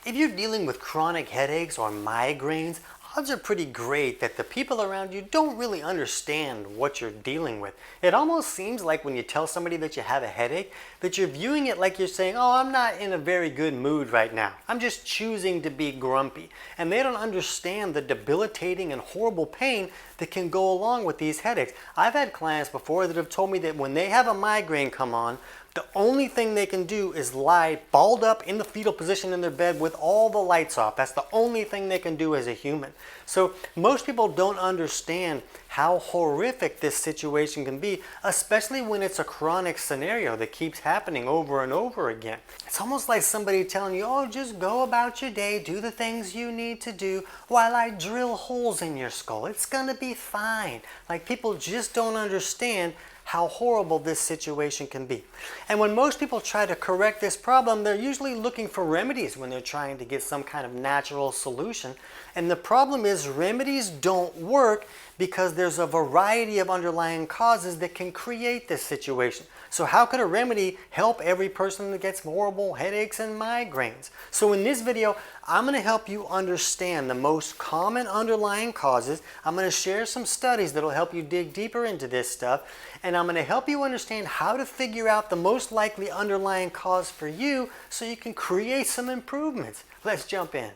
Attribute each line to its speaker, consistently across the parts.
Speaker 1: If you're dealing with chronic headaches or migraines, odds are pretty great that the people around you don't really understand what you're dealing with. It almost seems like when you tell somebody that you have a headache, that you're viewing it like you're saying, oh, I'm not in a very good mood right now. I'm just choosing to be grumpy. And they don't understand the debilitating and horrible pain that can go along with these headaches. I've had clients before that have told me that when they have a migraine come on, the only thing they can do is lie balled up in the fetal position in their bed with all the lights off. That's the only thing they can do as a human. So most people don't understand how horrific this situation can be, especially when it's a chronic scenario that keeps happening over and over again. It's almost like somebody telling you, oh, just go about your day, do the things you need to do while I drill holes in your skull. It's gonna be fine. Like, people just don't understand how horrible this situation can be. And when most people try to correct this problem, they're usually looking for remedies when they're trying to get some kind of natural solution. And the problem is remedies don't work because there's a variety of underlying causes that can create this situation. So how could a remedy help every person that gets horrible headaches and migraines? So in this video, I'm going to help you understand the most common underlying causes. I'm going to share some studies that will help you dig deeper into this stuff. And I'm going to help you understand how to figure out the most likely underlying cause for you so you can create some improvements. Let's jump in.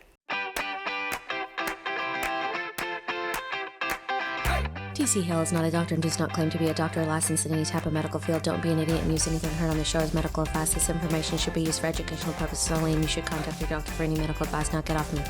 Speaker 2: TC Hale is not a doctor and does not claim to be a doctor or licensed in any type of medical field. Don't be an idiot and use anything heard on the show as medical advice. This information should be used for educational purposes only, and you should contact your doctor for any medical advice. Now get off me.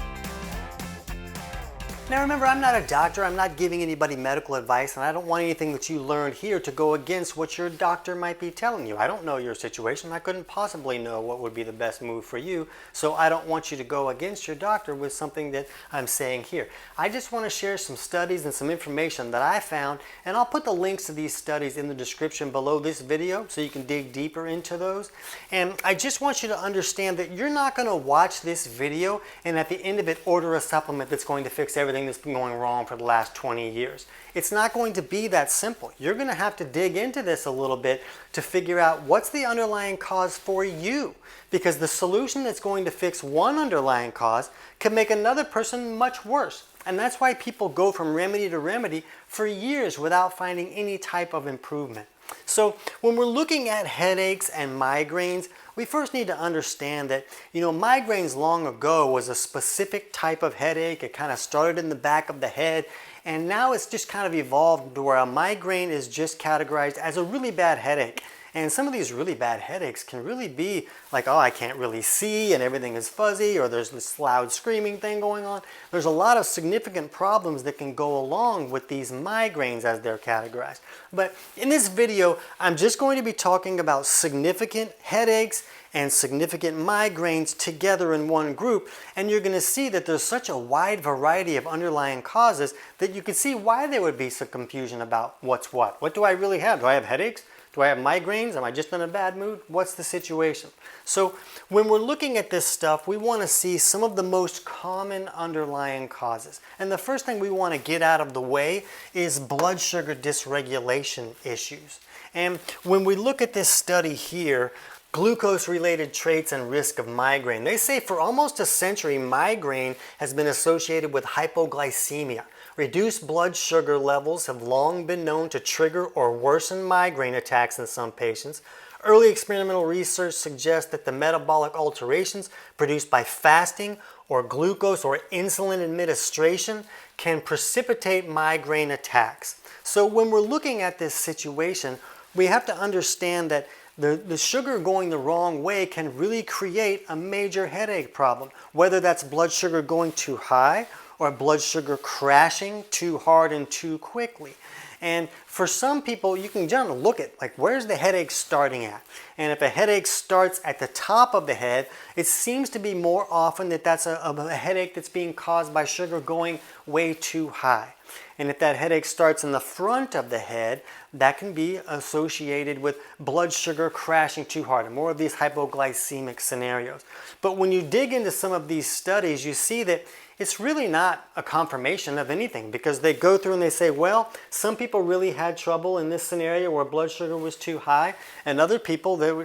Speaker 1: Now remember, I'm not a doctor, I'm not giving anybody medical advice, and I don't want anything that you learned here to go against what your doctor might be telling you. I don't know your situation, I couldn't possibly know what would be the best move for you, so I don't want you to go against your doctor with something that I'm saying here. I just want to share some studies and some information that I found, and I'll put the links to these studies in the description below this video so you can dig deeper into those. And I just want you to understand that you're not going to watch this video and at the end of it order a supplement that's going to fix everything that's been going wrong for the last 20 years. It's not going to be that simple. You're going to have to dig into this a little bit to figure out what's the underlying cause for you, because the solution that's going to fix one underlying cause can make another person much worse. And that's why people go from remedy to remedy for years without finding any type of improvement. So when we're looking at headaches and migraines, we first need to understand that, migraines long ago was a specific type of headache. It kind of started in the back of the head, and now it's just kind of evolved to where a migraine is just categorized as a really bad headache. And some of these really bad headaches can really be like, oh, I can't really see and everything is fuzzy, or there's this loud screaming thing going on. There's a lot of significant problems that can go along with these migraines as they're categorized. But in this video, I'm just going to be talking about significant headaches and significant migraines together in one group, and you're going to see that there's such a wide variety of underlying causes that you can see why there would be some confusion about what's what. What do I really have? Do I have headaches? Do I have migraines? Am I just in a bad mood? What's the situation? So when we're looking at this stuff, we want to see some of the most common underlying causes. And the first thing we want to get out of the way is blood sugar dysregulation issues. And when we look at this study here, glucose-related traits and risk of migraine, they say for almost a century, migraine has been associated with hypoglycemia. Reduced blood sugar levels have long been known to trigger or worsen migraine attacks in some patients. Early experimental research suggests that the metabolic alterations produced by fasting or glucose or insulin administration can precipitate migraine attacks. So when we're looking at this situation, we have to understand that the sugar going the wrong way can really create a major headache problem, whether that's blood sugar going too high or blood sugar crashing too hard and too quickly. And for some people, you can generally look at, like, where's the headache starting at? And if a headache starts at the top of the head, it seems to be more often that that's a headache that's being caused by sugar going way too high. And if that headache starts in the front of the head, that can be associated with blood sugar crashing too hard, and more of these hypoglycemic scenarios. But when you dig into some of these studies, you see that it's really not a confirmation of anything, because they go through and they say, well, some people really had trouble in this scenario where blood sugar was too high, and other people that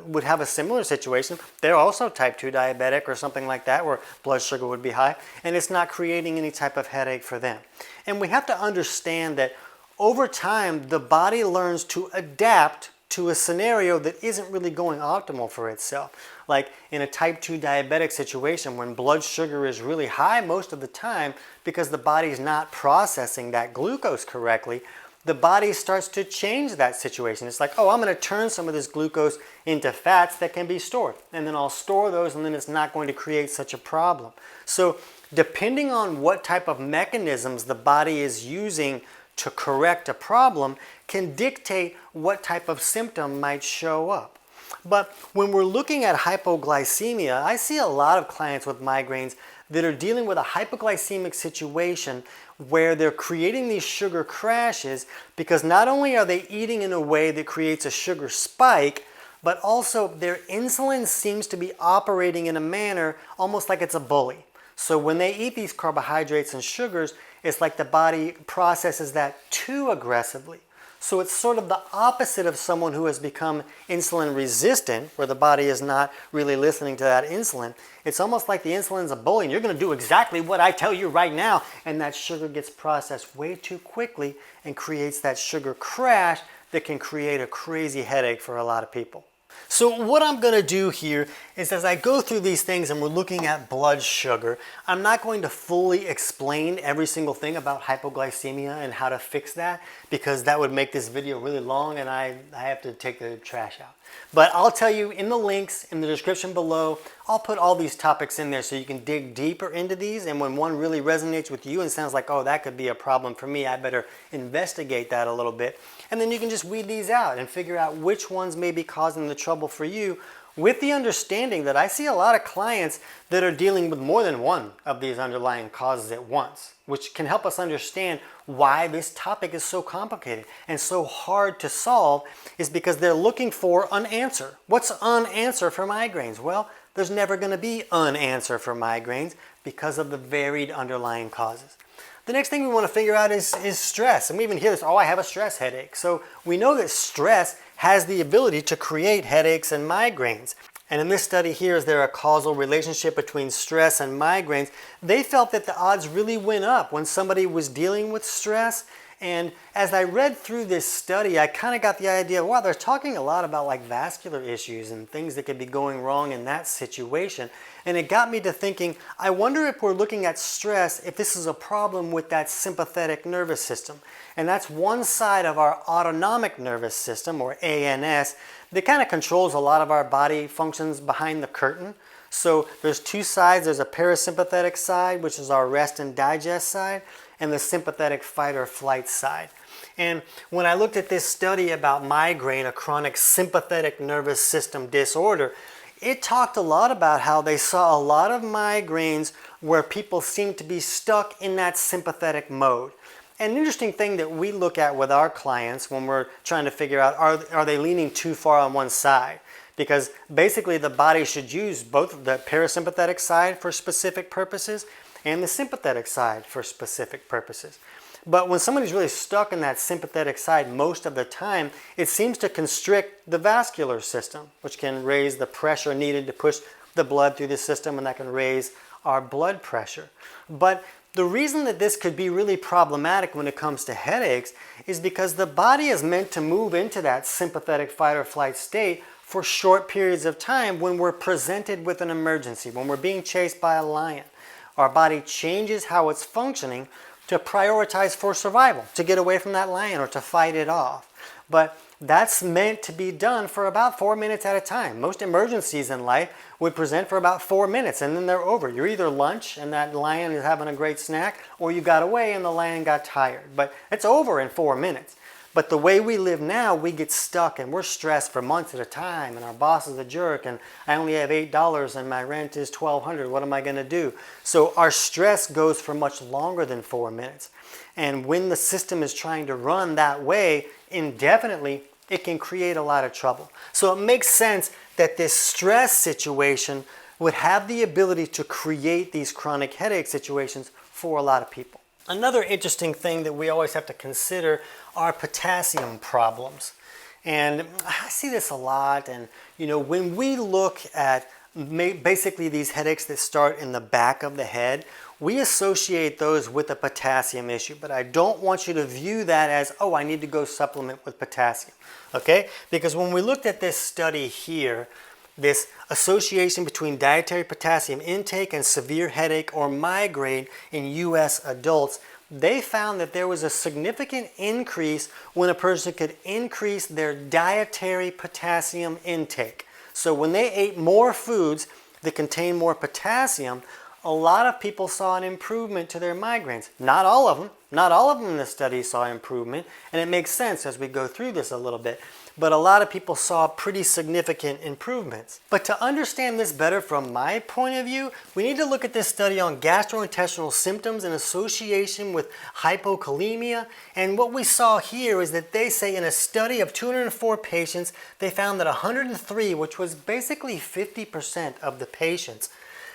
Speaker 1: would have a similar situation. They're also type 2 diabetic or something like that where blood sugar would be high, and it's not creating any type of headache for them. And we have to understand that over time, the body learns to adapt to a scenario that isn't really going optimal for itself. Like in a type 2 diabetic situation, when blood sugar is really high most of the time because the body's not processing that glucose correctly, the body starts to change that situation. It's like, oh, I'm going to turn some of this glucose into fats that can be stored, and then I'll store those, and then it's not going to create such a problem. So depending on what type of mechanisms the body is using to correct a problem can dictate what type of symptom might show up. But when we're looking at hypoglycemia, I see a lot of clients with migraines that are dealing with a hypoglycemic situation where they're creating these sugar crashes because not only are they eating in a way that creates a sugar spike, but also their insulin seems to be operating in a manner almost like it's a bully. So when they eat these carbohydrates and sugars, it's like the body processes that too aggressively. So it's sort of the opposite of someone who has become insulin resistant, where the body is not really listening to that insulin. It's almost like the insulin's a bully, and you're going to do exactly what I tell you right now, and that sugar gets processed way too quickly and creates that sugar crash that can create a crazy headache for a lot of people. So what I'm going to do here is, as I go through these things and we're looking at blood sugar, I'm not going to fully explain every single thing about hypoglycemia and how to fix that, because that would make this video really long and I have to take the trash out. But I'll tell you in the links in the description below, I'll put all these topics in there so you can dig deeper into these, and when one really resonates with you and sounds like, oh, that could be a problem for me, I better investigate that a little bit. And then you can just weed these out and figure out which ones may be causing the trouble for you, with the understanding that I see a lot of clients that are dealing with more than one of these underlying causes at once, which can help us understand why this topic is so complicated and so hard to solve, is because they're looking for an answer. What's an answer for migraines? Well, there's never going to be an answer for migraines because of the varied underlying causes. The next thing we want to figure out is stress. And we even hear this, oh, I have a stress headache. So we know that stress has the ability to create headaches and migraines. And in this study here, is there a causal relationship between stress and migraines? They felt that the odds really went up when somebody was dealing with stress. And as I read through this study, I kind of got the idea, wow, they're talking a lot about like vascular issues and things that could be going wrong in that situation. And it got me to thinking, I wonder if we're looking at stress, if this is a problem with that sympathetic nervous system. And that's one side of our autonomic nervous system, or ANS, that kind of controls a lot of our body functions behind the curtain. So there's two sides. There's a parasympathetic side, which is our rest and digest side, and the sympathetic fight or flight side. And when I looked at this study about migraine, a chronic sympathetic nervous system disorder, it talked a lot about how they saw a lot of migraines where people seem to be stuck in that sympathetic mode. And an interesting thing that we look at with our clients when we're trying to figure out, are they leaning too far on one side? Because basically the body should use both the parasympathetic side for specific purposes and the sympathetic side for specific purposes. But when somebody's really stuck in that sympathetic side most of the time, it seems to constrict the vascular system, which can raise the pressure needed to push the blood through the system, and that can raise our blood pressure. But the reason that this could be really problematic when it comes to headaches is because the body is meant to move into that sympathetic fight or flight state for short periods of time when we're presented with an emergency, when we're being chased by a lion. Our body changes how it's functioning to prioritize for survival, to get away from that lion or to fight it off. But that's meant to be done for about 4 minutes at a time. Most emergencies in life would present for about 4 minutes and then they're over. You're either lunch and that lion is having a great snack, or you got away and the lion got tired. But it's over in 4 minutes. But the way we live now, we get stuck and we're stressed for months at a time, and our boss is a jerk, and I only have $8 and my rent is $1,200. What am I going to do? So our stress goes for much longer than 4 minutes. And when the system is trying to run that way indefinitely, it can create a lot of trouble. So it makes sense that this stress situation would have the ability to create these chronic headache situations for a lot of people. Another interesting thing that we always have to consider are potassium problems. And I see this a lot, and when we look at basically these headaches that start in the back of the head, we associate those with a potassium issue, but I don't want you to view that as, oh, I need to go supplement with potassium, okay? Because when we looked at this study here, this association between dietary potassium intake and severe headache or migraine in U.S. adults, they found that there was a significant increase when a person could increase their dietary potassium intake. So when they ate more foods that contain more potassium, a lot of people saw an improvement to their migraines. Not all of them. Not all of them in the study saw improvement, and it makes sense as we go through this a little bit. But a lot of people saw pretty significant improvements. But to understand this better from my point of view, we need to look at this study on gastrointestinal symptoms in association with hypokalemia. And what we saw here is that they say in a study of 204 patients, they found that 103, which was basically 50% of the patients,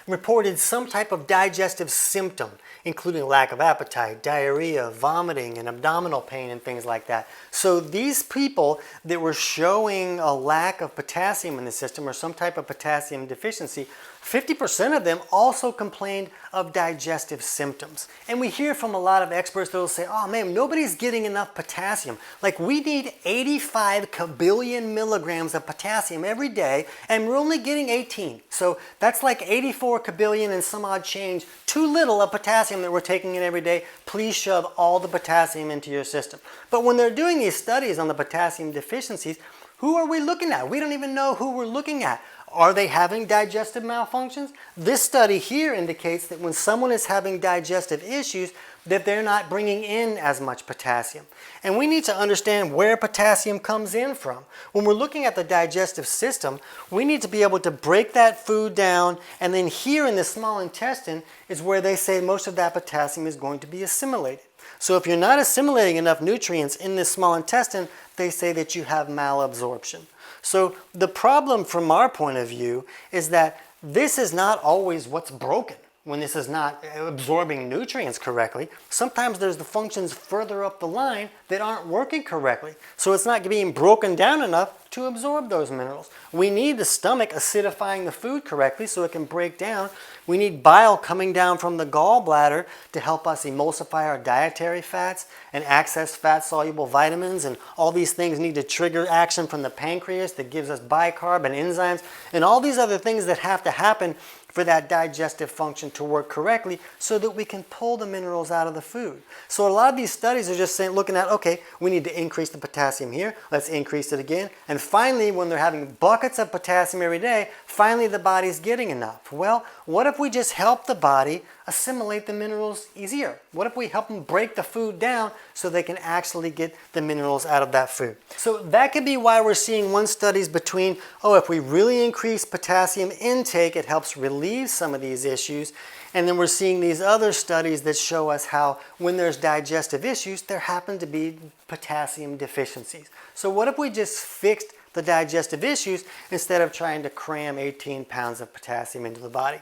Speaker 1: reported some type of digestive symptom, including lack of appetite, diarrhea, vomiting, and abdominal pain and things like that. So these people that were showing a lack of potassium in the system or some type of potassium deficiency, 50% of them also complained of digestive symptoms. And we hear from a lot of experts that will say, oh man, nobody's getting enough potassium. Like we need 85 kabillion milligrams of potassium every day, and we're only getting 18. So that's like 84 kabillion and some odd change, too little of potassium that we're taking in every day. Please shove all the potassium into your system. But when they're doing these studies on the potassium deficiencies, who are we looking at? We don't even know who we're looking at. Are they having digestive malfunctions? This study here indicates that when someone is having digestive issues, that they're not bringing in as much potassium. And we need to understand where potassium comes in from. When we're looking at the digestive system, we need to be able to break that food down, and then here in the small intestine is where they say most of that potassium is going to be assimilated. So if you're not assimilating enough nutrients in this small intestine, they say that you have malabsorption. So the problem from our point of view is that this is not always what's broken when this is not absorbing nutrients correctly. Sometimes there's the functions further up the line that aren't working correctly. So it's not being broken down enough to absorb those minerals. We need the stomach acidifying the food correctly so it can break down. We need bile coming down from the gallbladder to help us emulsify our dietary fats and access fat-soluble vitamins, and all these things need to trigger action from the pancreas that gives us bicarb and enzymes and all these other things that have to happen for that digestive function to work correctly so that we can pull the minerals out of the food. So a lot of these studies are just saying, looking at, okay, we need to increase the potassium here, let's increase it again, and finally when they're having buckets of potassium every day, finally the body's getting enough. Well, what if we just help the body assimilate the minerals easier? What if we help them break the food down so they can actually get the minerals out of that food? So that could be why we're seeing one studies between, oh, if we really increase potassium intake, it helps relieve some of these issues. And then we're seeing these other studies that show us how when there's digestive issues, there happen to be potassium deficiencies. So what if we just fixed the digestive issues instead of trying to cram 18 pounds of potassium into the body?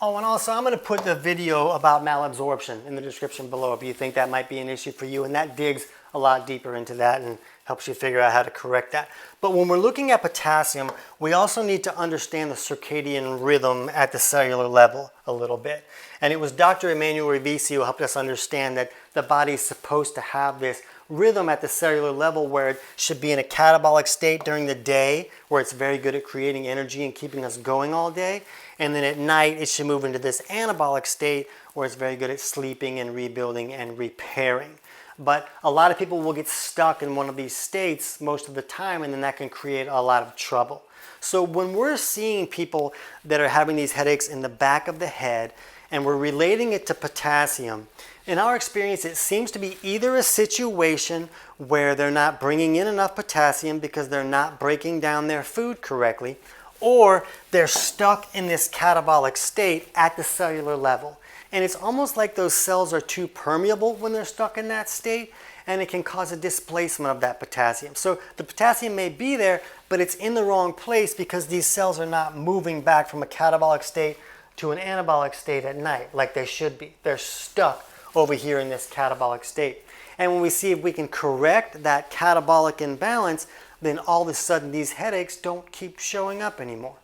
Speaker 1: Oh, and also I'm going to put the video about malabsorption in the description below if you think that might be an issue for you, and that digs a lot deeper into that and helps you figure out how to correct that. But when we're looking at potassium, we also need to understand the circadian rhythm at the cellular level a little bit. And it was Dr. Emmanuel Rivisi who helped us understand that the body is supposed to have this rhythm at the cellular level where it should be in a catabolic state during the day, where it's very good at creating energy and keeping us going all day. And then at night, it should move into this anabolic state where it's very good at sleeping and rebuilding and repairing. But a lot of people will get stuck in one of these states most of the time, and then that can create a lot of trouble. So when we're seeing people that are having these headaches in the back of the head, and we're relating it to potassium. In our experience, it seems to be either a situation where they're not bringing in enough potassium because they're not breaking down their food correctly, or they're stuck in this catabolic state at the cellular level. And it's almost like those cells are too permeable when they're stuck in that state, and it can cause a displacement of that potassium. So the potassium may be there, but it's in the wrong place because these cells are not moving back from a catabolic state to an anabolic state at night like they should be. They're stuck over here in this catabolic state. And when we see if we can correct that catabolic imbalance, then all of a sudden these headaches don't keep showing up anymore.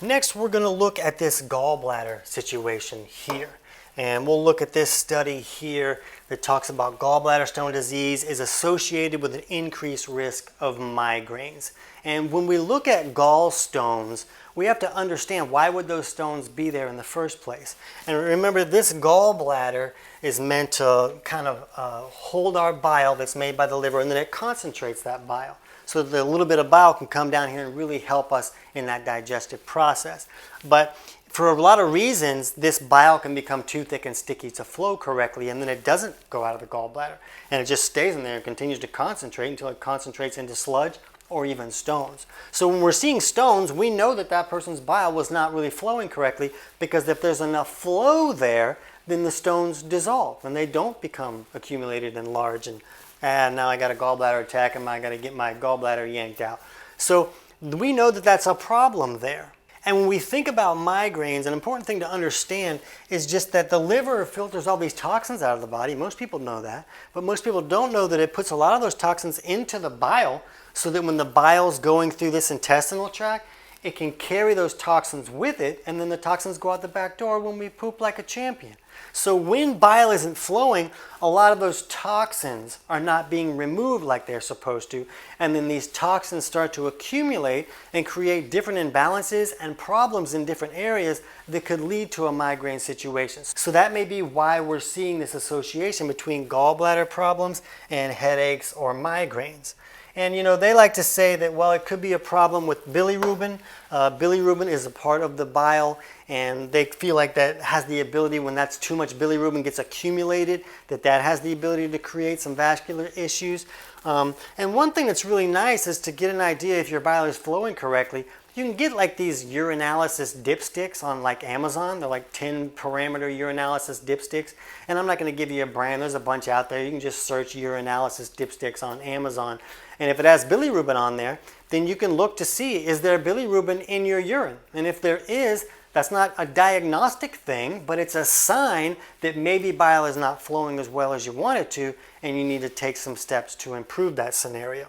Speaker 1: Next, we're going to look at this gallbladder situation here. And we'll look at this study here that talks about gallbladder stone disease is associated with an increased risk of migraines. And when we look at gallstones, we have to understand why would those stones be there in the first place. And remember, this gallbladder is meant to kind of hold our bile that's made by the liver, and then it concentrates that bile, so that a little bit of bile can come down here and really help us in that digestive process. But for a lot of reasons, this bile can become too thick and sticky to flow correctly, and then it doesn't go out of the gallbladder. And it just stays in there and continues to concentrate until it concentrates into sludge or even stones. So when we're seeing stones, we know that that person's bile was not really flowing correctly, because if there's enough flow there, then the stones dissolve and they don't become accumulated and large and now I got a gallbladder attack and I got to get my gallbladder yanked out. So we know that that's a problem there. And when we think about migraines, an important thing to understand is just that the liver filters all these toxins out of the body. Most people know that, but most people don't know that it puts a lot of those toxins into the bile, so that when the bile's going through this intestinal tract, it can carry those toxins with it, and then the toxins go out the back door when we poop like a champion. So when bile isn't flowing, a lot of those toxins are not being removed like they're supposed to, and then these toxins start to accumulate and create different imbalances and problems in different areas that could lead to a migraine situation. So that may be why we're seeing this association between gallbladder problems and headaches or migraines. And you know, they like to say that, well, it could be a problem with bilirubin. Bilirubin is a part of the bile, and they feel like that has the ability, when that's too much bilirubin gets accumulated, that has the ability to create some vascular issues. And one thing that's really nice is to get an idea if your bile is flowing correctly. You can get like these urinalysis dipsticks on like Amazon. They're like 10 parameter urinalysis dipsticks. And I'm not going to give you a brand. There's a bunch out there. You can just search urinalysis dipsticks on Amazon. And if it has bilirubin on there, then you can look to see, is there bilirubin in your urine? And if there is, that's not a diagnostic thing, but it's a sign that maybe bile is not flowing as well as you want it to, and you need to take some steps to improve that scenario.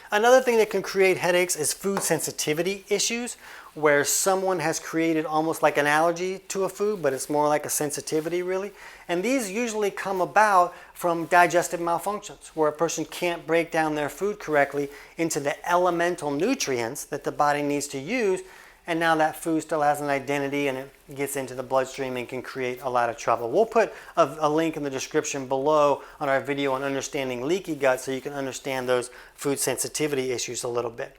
Speaker 1: Another thing that can create headaches is food sensitivity issues, where someone has created almost like an allergy to a food, but it's more like a sensitivity really. And these usually come about from digestive malfunctions, where a person can't break down their food correctly into the elemental nutrients that the body needs to use, and now that food still has an identity and it gets into the bloodstream and can create a lot of trouble. We'll put a link in the description below on our video on understanding leaky gut, so you can understand those food sensitivity issues a little bit.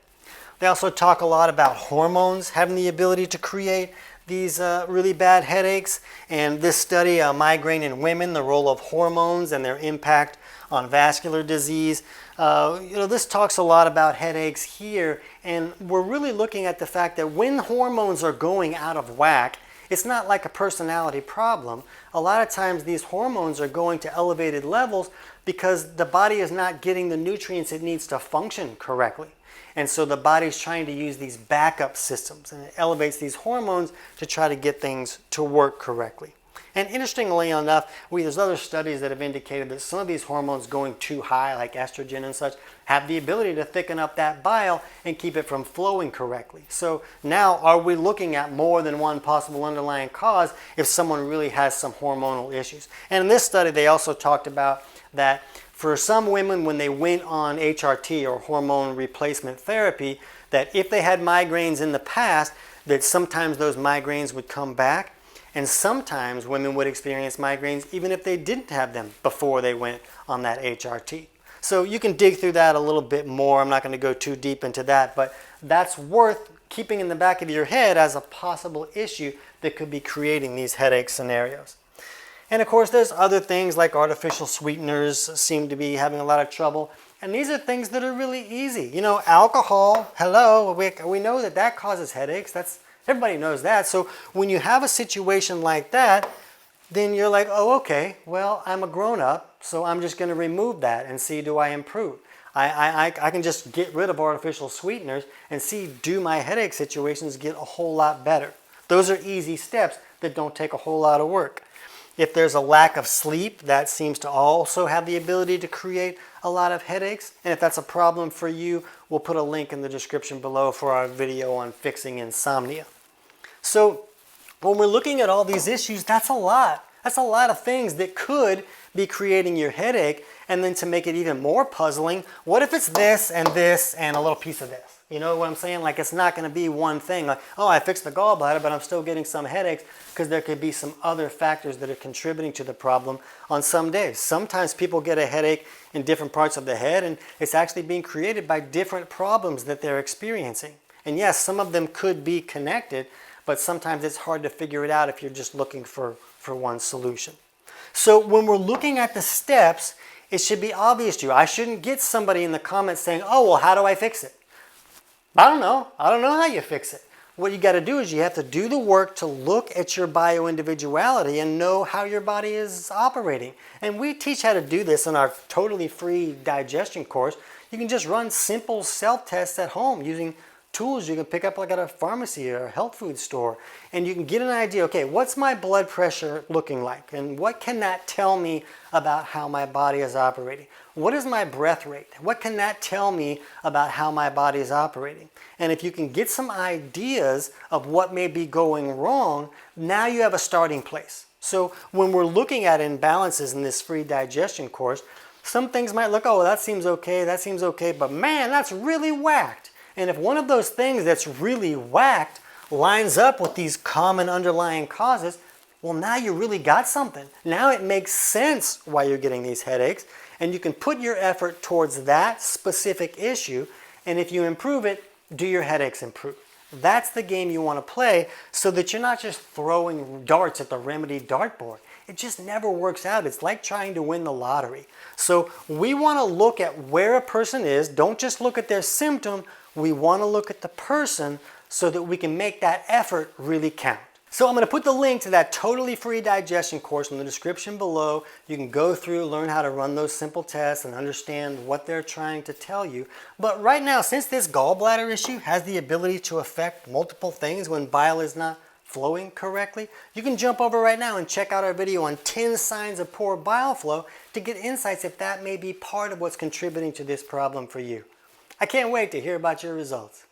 Speaker 1: They also talk a lot about hormones having the ability to create these really bad headaches. And this study, Migraine in Women, the role of hormones and their impact on vascular disease. This talks a lot about headaches here, and we're really looking at the fact that when hormones are going out of whack, it's not like a personality problem. A lot of times these hormones are going to elevated levels because the body is not getting the nutrients it needs to function correctly. And so the body's trying to use these backup systems, and it elevates these hormones to try to get things to work correctly. And interestingly enough, there's other studies that have indicated that some of these hormones going too high, like estrogen and such, have the ability to thicken up that bile and keep it from flowing correctly. So now, are we looking at more than one possible underlying cause if someone really has some hormonal issues? And in this study, they also talked about that for some women, when they went on HRT or hormone replacement therapy, that if they had migraines in the past, that sometimes those migraines would come back. And sometimes women would experience migraines even if they didn't have them before they went on that HRT. So you can dig through that a little bit more. I'm not going to go too deep into that, but that's worth keeping in the back of your head as a possible issue that could be creating these headache scenarios. And of course, there's other things like artificial sweeteners seem to be having a lot of trouble. And these are things that are really easy. You know, alcohol, hello, we know that that causes headaches. Everybody knows that. So when you have a situation like that, then you're like, oh, okay, well, I'm a grown-up, so I'm just going to remove that and see, do I improve? I can just get rid of artificial sweeteners and see, do my headache situations get a whole lot better? Those are easy steps that don't take a whole lot of work. If there's a lack of sleep, that seems to also have the ability to create a lot of headaches. And if that's a problem for you, we'll put a link in the description below for our video on fixing insomnia. So when we're looking at all these issues, that's a lot. That's a lot of things that could be creating your headache. And then to make it even more puzzling, what if it's this and a little piece of this? You know what I'm saying? Like, it's not going to be one thing. Like, oh, I fixed the gallbladder, but I'm still getting some headaches, because there could be some other factors that are contributing to the problem on some days. Sometimes people get a headache in different parts of the head, and it's actually being created by different problems that they're experiencing. And yes, some of them could be connected, but sometimes it's hard to figure it out if you're just looking for one solution. So when we're looking at the steps, it should be obvious to you. I shouldn't get somebody in the comments saying, oh, well, how do I fix it? I don't know how you fix it. What you got to do is you have to do the work to look at your bio-individuality and know how your body is operating. And we teach how to do this in our totally free digestion course. You can just run simple self-tests at home using tools you can pick up like at a pharmacy or a health food store. And you can get an idea, okay, what's my blood pressure looking like? And what can that tell me about how my body is operating? What is my breath rate? What can that tell me about how my body is operating? And if you can get some ideas of what may be going wrong, now you have a starting place. So when we're looking at imbalances in this free digestion course, some things might look, oh, that seems okay, but man, that's really whacked. And if one of those things that's really whacked lines up with these common underlying causes, well, now you really got something. Now it makes sense why you're getting these headaches, and you can put your effort towards that specific issue, and if you improve it, do your headaches improve? That's the game you want to play, so that you're not just throwing darts at the remedy dartboard. It just never works out. It's like trying to win the lottery. So we want to look at where a person is. Don't just look at their symptom. We want to look at the person so that we can make that effort really count. So I'm going to put the link to that totally free digestion course in the description below. You can go through, learn how to run those simple tests and understand what they're trying to tell you. But right now, since this gallbladder issue has the ability to affect multiple things when bile is not flowing correctly, you can jump over right now and check out our video on 10 signs of poor bile flow to get insights if that may be part of what's contributing to this problem for you. I can't wait to hear about your results.